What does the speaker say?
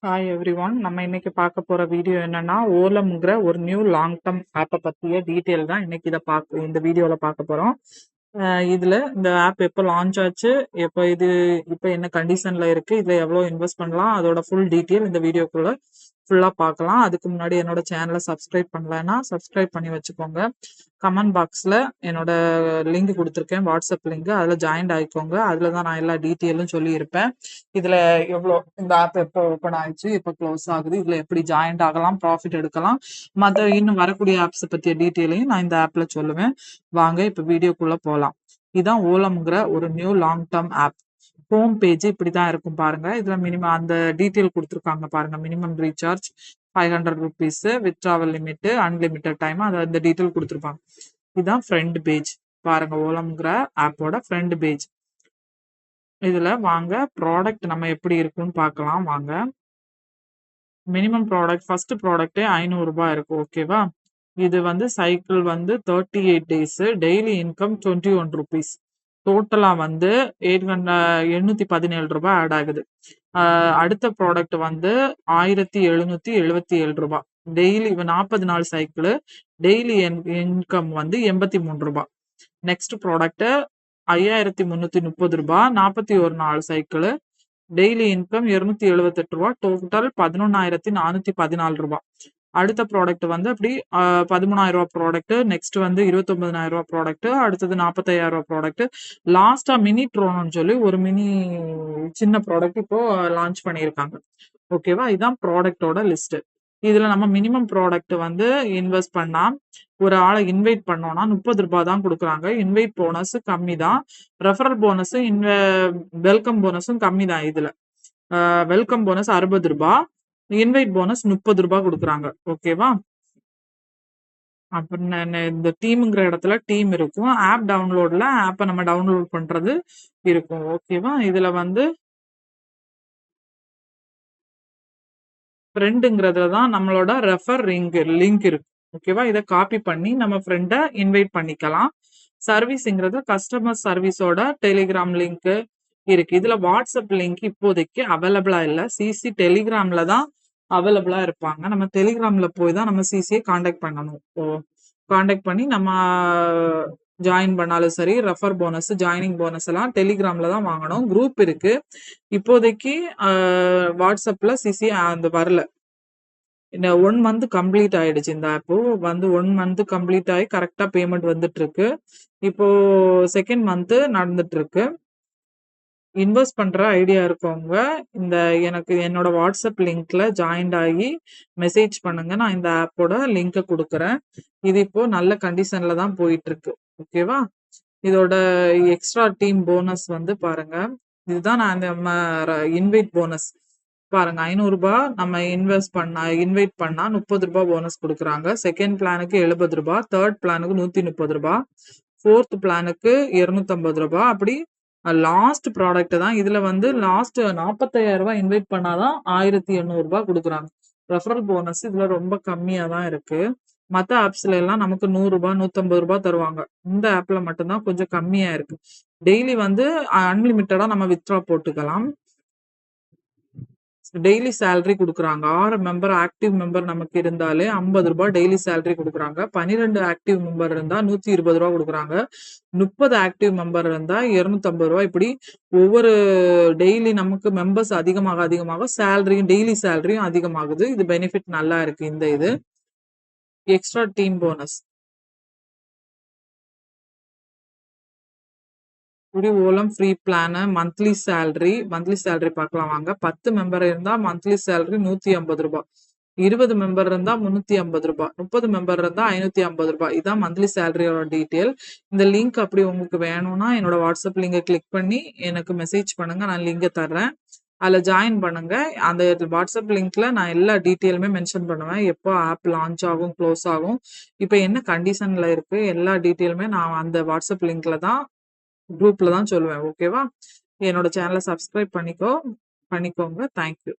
Hi everyone. நம்ம இன்னைக்கு பார்க்க போற வீடியோ என்னன்னா, ஓலம்ங்கிற ஒரு நியூ லாங் டர்ம் ஆப்பை பத்திய டீட்டெயில் தான் இன்னைக்கு இந்த வீடியோல பார்க்க போறோம். இதுல இந்த ஆப் எப்போ லான்ச் ஆச்சு, இப்போ என்ன கண்டிஷன்ல இருக்கு, இதுல எவ்வளவு இன்வெஸ்ட் பண்ணலாம், அதோட ஃபுல் டீட்டெயில் இந்த வீடியோக்குள்ள ஃபுல்லா பார்க்கலாம். அதுக்கு முன்னாடி என்னோட சேனலை சப்ஸ்கிரைப் பண்ணலைன்னா சப்ஸ்கிரைப் பண்ணி வச்சுக்கோங்க. கமெண்ட் பாக்ஸ்ல என்னோட லிங்க் கொடுத்துருக்கேன், வாட்ஸ்அப் லிங்க். அதுல ஜாயின் ஆயிக்கோங்க. அதுல தான் நான் எல்லா டீட்டெயிலும் சொல்லி இருப்பேன். இதுல இந்த ஆப் எப்போ ஓபன் ஆயிடுச்சு, எப்போ க்ளோஸ் ஆகுது, இதுல எப்படி ஜாயின் ஆகலாம், ப்ராஃபிட் எடுக்கலாம், மற்ற இன்னும் வரக்கூடிய ஆப்ஸ் பத்திய டீட்டெயிலையும் நான் இந்த ஆப்ல சொல்லுவேன். வாங்க இப்ப வீடியோக்குள்ள போலாம். இதான் ஓலம்ங்கிற ஒரு new long term app. Home page இப்படிதான் இருக்கும் பாருங்க. இதுல மினிமம் அந்த டீட்டெயில் கொடுத்துருக்காங்க பாருங்க. Minimum recharge ₹500, withdrawal limit, unlimited time, அந்த டீட்டெயில் கொடுத்துருப்பாங்க. இதுதான் ஃப்ரண்ட் பேஜ் பாருங்க. ஓலம்ங்கிற ஆப்போட ஃப்ரண்ட் பேஜ். இதுல வாங்க ப்ராடக்ட் நம்ம எப்படி இருக்குன்னு பார்க்கலாம் வாங்க. மினிமம் ப்ராடக்ட் ஃபர்ஸ்ட் ப்ராடக்டே ₹500 இருக்கு. ஓகேவா? இது வந்து சைக்கிள் வந்து 38 டேஸ், டெய்லி இன்கம் ₹21. டோட்டலா வந்து ₹817 ஆட் ஆகுது. அடுத்த ப்ராடக்ட் வந்து ₹1777. டெய்லி 40 நாள் சைக்கிள், டெய்லி இன்கம் வந்து ₹83. நெக்ஸ்ட் ப்ராடக்ட் ₹5330, 41 நாள் சைக்கிள், டெய்லி இன்கம் ₹278, டோட்டல் ₹11,414. அடுத்த ப்ராடக்ட் வந்து அப்படி ₹13,000 ப்ராடக்ட், நெக்ஸ்ட் வந்து ₹29,000 ப்ராடக்ட், அடுத்தது ₹45,000 ப்ராடக்ட், லாஸ்டா மினி ட்ரோன்னு சொல்லி ஒரு சின்ன ப்ராடக்ட் இப்போ லான்ச் பண்ணியிருக்காங்க. ஓகேவா? இதான் ப்ராடக்டோட லிஸ்ட். இதுல நம்ம மினிமம் ப்ராடக்ட் வந்து இன்வெஸ்ட் பண்ணா, ஒரு ஆளை இன்வைட் பண்ணோம்னா ₹30 தான் கொடுக்குறாங்க. இன்வைட் போனஸ் கம்மி தான். ரெஃபரல் போனஸ், வெல்கம் போனஸும் கம்மி தான். இதுல வெல்கம் போனஸ் ₹60, இன்வைட் போனஸ் ₹30 கொடுக்குறாங்க. ஓகேவா? அப்புறம் இந்த டீம்ங்கிற இடத்துல டீம் இருக்கும். ஆப் டவுன்லோட்ல ஆப்பை நம்ம டவுன்லோட் பண்றது இருக்கும். ஓகேவா? இதுல வந்து ஃப்ரெண்டுங்கிறதுல தான் நம்மளோட ரெஃபர் லிங்க் இருக்கு. ஓகேவா? இதை காப்பி பண்ணி நம்ம ஃப்ரெண்டை இன்வைட் பண்ணிக்கலாம். சர்வீஸ்ங்கிறது கஸ்டமர் சர்வீஸோட டெலிகிராம் லிங்க் இருக்கு. இதுல வாட்ஸ்அப் லிங்க் இப்போதைக்கு அவைலபிளா இல்ல. சிசி டெலிகிராம்ல தான் அவைலபிளா இருப்பாங்க. நம்ம டெலிகிராம்ல போய் தான் நம்ம சிசியை காண்டாக்ட் பண்ணணும். காண்டாக்ட் பண்ணி நம்ம ஜாயின் பண்ணாலும் சரி, ரெஃபர் போனஸ், ஜாயினிங் போனஸ் எல்லாம் டெலிகிராம்ல தான் வாங்கணும். குரூப் இருக்கு. இப்போதைக்கு வாட்ஸ்அப்ல சிசி அந்த வரல. இந்த 1 மந்த் கம்ப்ளீட் ஆயிடுச்சு. இந்த ஆப் வந்து 1 மந்த் கம்ப்ளீட் ஆகி கரெக்டா பேமெண்ட் வந்துட்டு இருக்கு. இப்போ செகண்ட் மந்த் நடந்துட்டு இருக்கு. இன்வெஸ்ட் பண்ற ஐடியா இருக்கவங்க எனக்கு என்னோட வாட்ஸ்அப் லிங்க்ல ஜாயின் ஆகி மெசேஜ் பண்ணுங்க. நான் இந்த ஆப்போட லிங்கை கொடுக்குறேன். இது இப்போ நல்ல கண்டிஷன்ல தான் போயிட்டு இருக்கு. ஓகேவா? இதோட எக்ஸ்ட்ரா டீம் போனஸ் வந்து பாருங்க. இதுதான் நான் நம்ம இன்வைட் போனஸ் பாருங்க. ₹500 நம்ம இன்வைட் பண்ணா ₹30 போனஸ் கொடுக்குறாங்க. செகண்ட் பிளானுக்கு ₹70, தேர்ட் பிளானுக்கு ₹130, ஃபோர்த் பிளானுக்கு ₹250. அப்படி லாஸ்ட் ப்ராடக்ட் தான். இதுல வந்து லாஸ்ட் ₹45,000 இன்வைட் பண்ணாதான் ₹1,800 கொடுக்குறாங்க. ரெஃபரல் போனஸ் இதுல ரொம்ப கம்மியா தான் இருக்கு. மத்த ஆப்ஸ்ல எல்லாம் நமக்கு ₹100, ₹150 தருவாங்க. இந்த ஆப்ல மட்டும்தான் கொஞ்சம் கம்மியா இருக்கு. டெய்லி வந்து அன்லிமிட்டடா நம்ம வித்ட்ரா போட்டுக்கலாம். டெய்லி சேலரி கொடுக்குறாங்க. 6 மெம்பர் ஆக்டிவ் மெம்பர் நமக்கு இருந்தாலே ₹50 டெய்லி சேலரி கொடுக்குறாங்க. 12 ஆக்டிவ் மெம்பர் இருந்தா ₹120 கொடுக்குறாங்க. 30 ஆக்டிவ் மெம்பர் இருந்தா ₹250. இப்படி ஒவ்வொரு டெய்லி நமக்கு மெம்பர்ஸ் அதிகமாக டெய்லி சேலரியும் அதிகமாகுது. இது பெனிஃபிட் நல்லா இருக்கு. இது எக்ஸ்ட்ரா டீம் போனஸ். ஓலம் ஃப்ரீ பிளான், மந்த்லி சேலரி பார்க்கலாம் வாங்க. 10 மெம்பர் இருந்தா மந்த்லி சேலரி ₹150, 20 மெம்பர் இருந்தா ₹350, 30 மெம்பர் இருந்தா ₹550. இதான் மந்த்லி சேலரியோட டீட்டெயில். இந்த லிங்க் அப்படி உங்களுக்கு வேணும்னா என்னோட வாட்ஸ்அப் லிங்கை கிளிக் பண்ணி எனக்கு மெசேஜ் பண்ணுங்க. நான் லிங்கை தர்றேன். அதுல ஜாயின் பண்ணுங்க. அந்த வாட்ஸ்அப் லிங்க்ல நான் எல்லா டீட்டெயிலுமே மென்ஷன் பண்ணுவேன். எப்போ ஆப் லான்ச் ஆகும், க்ளோஸ் ஆகும், இப்போ என்ன கண்டிஷன்ல இருக்கு, எல்லா டீட்டெயிலுமே நான் அந்த வாட்ஸ்அப் லிங்க்ல தான் குரூப்ல தான் சொல்லுவேன். ஓகேவா? என்னோட சேனலை சப்ஸ்கிரைப் பண்ணிக்கோங்க. தேங்க்யூ.